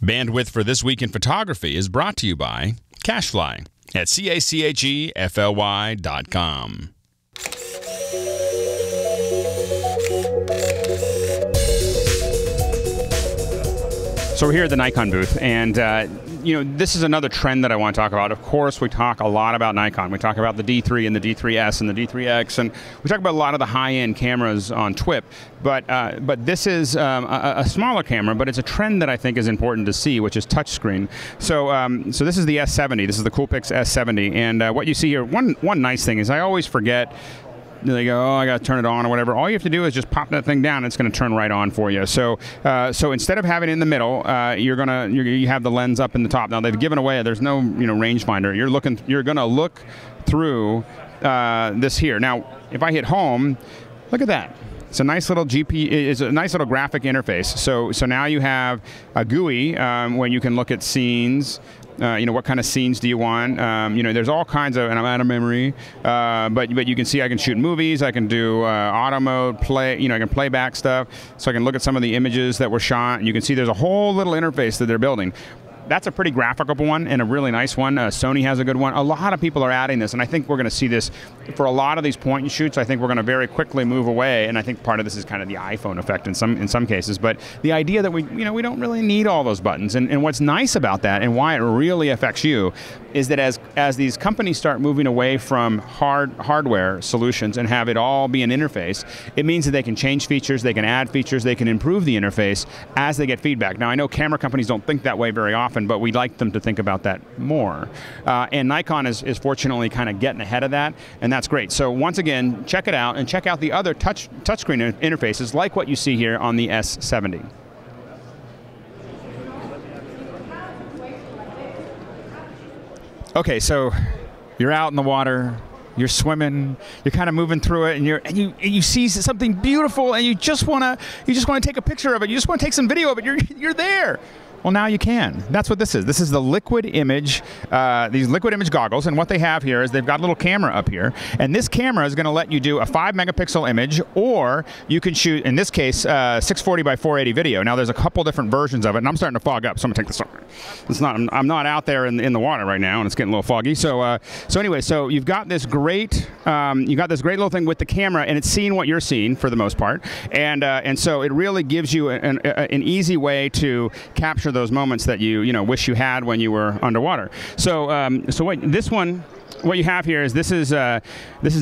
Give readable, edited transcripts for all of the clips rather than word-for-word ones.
Bandwidth for This Week in Photography is brought to you by CacheFly at CACHEFLY.com. So we're here at the Nikon booth, and this is another trend that I want to talk about. Of course, we talk a lot about Nikon. We talk about the D3 and the D3S and the D3X, and we talk about a lot of the high-end cameras on TWIP. But this is a smaller camera, but it's a trend that I think is important to see, which is touchscreen. So this is the S70. This is the Coolpix S70, and what you see here, one nice thing is I always forget. They go, oh, I got to turn it on or whatever. All you have to do is just pop that thing down, and it's going to turn right on for you. So instead of having it in the middle, you have the lens up in the top. Now they've given away. There's no rangefinder. You're going to look through this here. Now, if I hit home, look at that. It's a nice little it's a nice little graphic interface. So now you have a GUI where you can look at scenes. What kind of scenes do you want? There's all kinds of, and I'm out of memory, but you can see I can shoot movies, I can do auto mode, play, I can play back stuff, so I can look at some of the images that were shot, and you can see there's a whole little interface that they're building. That's a pretty graphical one and a really nice one. Sony has a good one. A lot of people are adding this, and I think we're going to see this for a lot of these point and shoots. I think we're going to very quickly move away, and I think part of this is kind of the iPhone effect in some cases. But the idea that we don't really need all those buttons, and what's nice about that and why it really affects you is that as these companies start moving away from hardware solutions and have it all be an interface, it means that they can change features, they can add features, they can improve the interface as they get feedback. Now I know camera companies don't think that way very often, but we'd like them to think about that more. And Nikon is fortunately kind of getting ahead of that, and that's great. So once again, check it out, and check out the other touchscreen interfaces like what you see here on the S70. Okay, so you're out in the water, you're swimming, you're kind of moving through it, and you see something beautiful, and you just want to take a picture of it. You just want to take some video of it. You're there. Well, now you can. That's what this is. This is the liquid image, these liquid image goggles, and what they have here is they've got a little camera up here, and this camera is going to let you do a 5-megapixel image, or you can shoot, in this case, 640 by 480 video. Now, there's a couple different versions of it, and I'm starting to fog up, so I'm going to take this off. I'm not out there in the water right now, and it's getting a little foggy. So anyway, so you've got this great little thing with the camera, and it's seeing what you're seeing for the most part, and so it really gives you an easy way to capture those moments that you wish you had when you were underwater. So what you have here is this is $99, this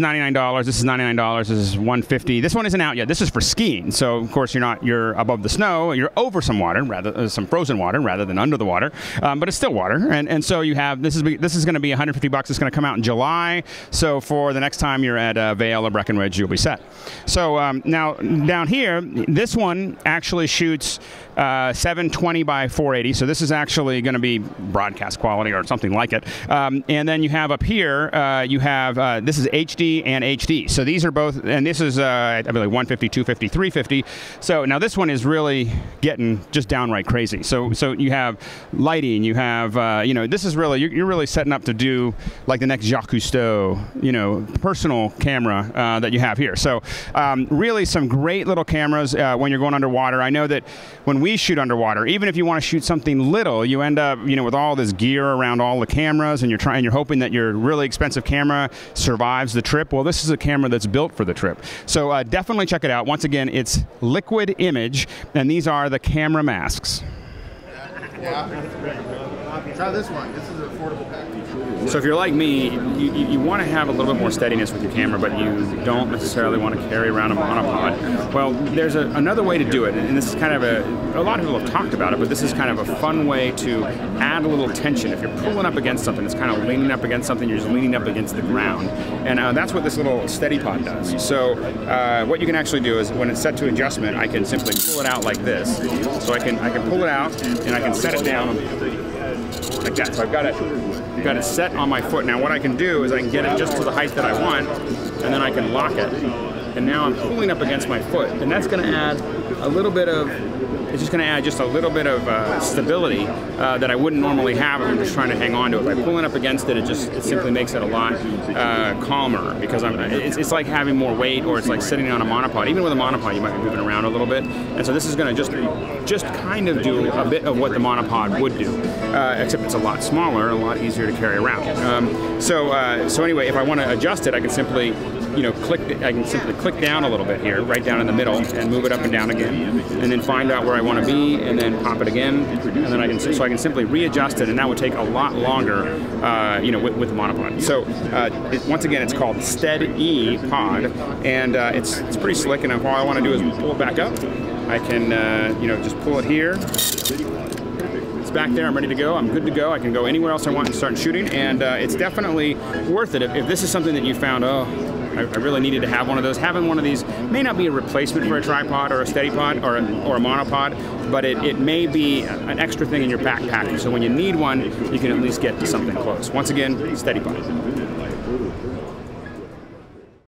is $99, this is $150. This one isn't out yet. This is for skiing. So of course you're above the snow, you're over some water, some frozen water rather than under the water, but it's still water. And so you have this is going to be $150. It's going to come out in July. So for the next time you're at Vail or Breckenridge, you'll be set. So now down here, this one actually shoots 720 by 480. So this is actually going to be broadcast quality or something like it. And then you have up here. You have this is HD and HD. So these are both, and this is I believe 150, 250, 350. So now this one is really getting just downright crazy. So you have lighting. You have this is really you're really setting up to do like the next Jacques Cousteau personal camera that you have here. So really some great little cameras when you're going underwater. I know that when we shoot underwater, even if you want to shoot something little, you end up with all this gear around all the cameras, and you're hoping that you're really expensive camera survives the trip. Well, this is a camera that's built for the trip. So definitely check it out. Once again, it's liquid image, and these are the camera masks. Yeah. Try this one. This is an affordable package. So if you're like me, you want to have a little bit more steadiness with your camera, but you don't necessarily want to carry around a monopod. Well, there's another way to do it, and this is kind of a lot of people have talked about it, but this is kind of a fun way to add a little tension. If you're pulling up against something, it's kind of leaning up against something, you're just leaning up against the ground. And that's what this little Steadepod does. So what you can actually do is when it's set to adjustment, I can simply pull it out like this. So I can pull it out, and I can set it down like that. So I've got it set on my foot. Now what I can do is I can get it just to the height that I want, and then I can lock it. And now I'm pulling up against my foot, and that's going to add a little bit of it's just going to add just a little bit of stability that I wouldn't normally have if I'm just trying to hang on to it. By pulling up against it, it simply makes it a lot calmer, because it's like having more weight, or it's like sitting on a monopod. Even with a monopod, you might be moving around a little bit, and so this is going to just kind of do a bit of what the monopod would do, except it's a lot smaller and a lot easier to carry around. So anyway, if I want to adjust it, I can simply click down a little bit here, right down in the middle, and move it up and down again, and then find out where I want to be, and then pop it again, and then I can simply readjust it, and that would take a lot longer, with the monopod. So once again, it's called Steadepod, and it's pretty slick. And all I want to do is pull it back up. I can just pull it here. It's back there. I'm ready to go. I'm good to go. I can go anywhere else I want and start shooting, and it's definitely worth it. If this is something that you found, I really needed to have one of those. Having one of these may not be a replacement for a tripod or a Steadepod or a monopod, but it may be an extra thing in your backpack. So when you need one, you can at least get to something close. Once again, Steadepod.